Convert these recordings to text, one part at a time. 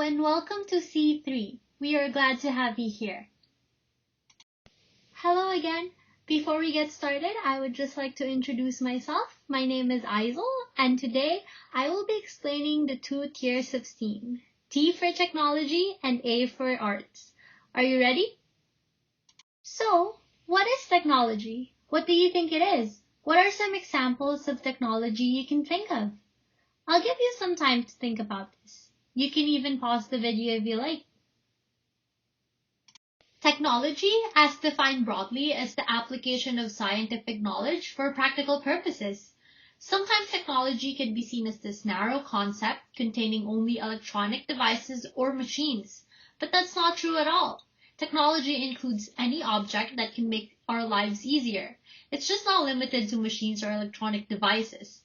and welcome to C3. We are glad to have you here. Hello again. Before we get started, I would just like to introduce myself. My name is Aizal, and today I will be explaining the two tiers of STEAM, T for technology and A for arts. Are you ready? So, what is technology? What do you think it is? What are some examples of technology you can think of? I'll give you some time to think about this. You can even pause the video if you like. Technology, as defined broadly, is the application of scientific knowledge for practical purposes. Sometimes technology can be seen as this narrow concept containing only electronic devices or machines, but that's not true at all. Technology includes any object that can make our lives easier. It's just not limited to machines or electronic devices.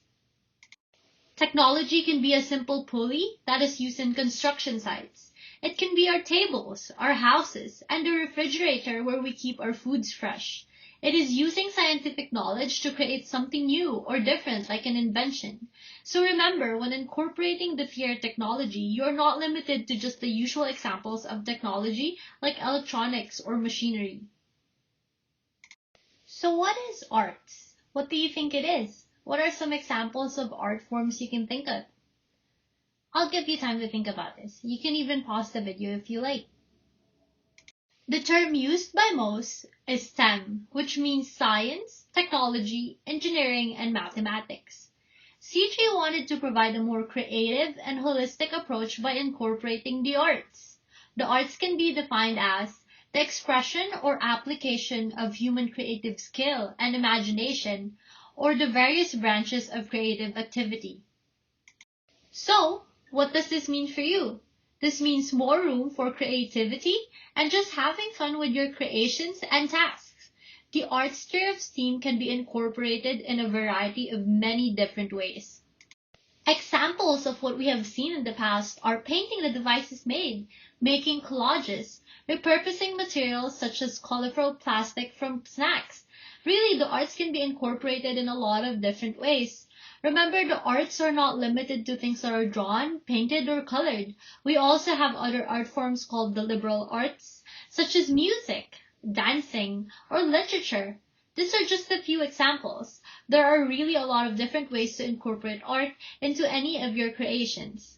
Technology can be a simple pulley that is used in construction sites. It can be our tables, our houses, and the refrigerator where we keep our foods fresh. It is using scientific knowledge to create something new or different, like an invention. So remember, when incorporating the tier technology, you're not limited to just the usual examples of technology like electronics or machinery. So what is arts? What do you think it is? What are some examples of art forms you can think of? I'll give you time to think about this. You can even pause the video if you like. The term used by most is STEM, which means science, technology, engineering, and mathematics. C3 wanted to provide a more creative and holistic approach by incorporating the arts. The arts can be defined as the expression or application of human creative skill and imagination, or the various branches of creative activity. So, what does this mean for you? This means more room for creativity and just having fun with your creations and tasks. The arts tier of STEAM can be incorporated in a variety of many different ways. Examples of what we have seen in the past are painting the devices made, making collages, repurposing materials such as colorful plastic from snacks. Really, the arts can be incorporated in a lot of different ways. Remember, the arts are not limited to things that are drawn, painted, or colored. We also have other art forms called the liberal arts, such as music, dancing, or literature. These are just a few examples. There are really a lot of different ways to incorporate art into any of your creations.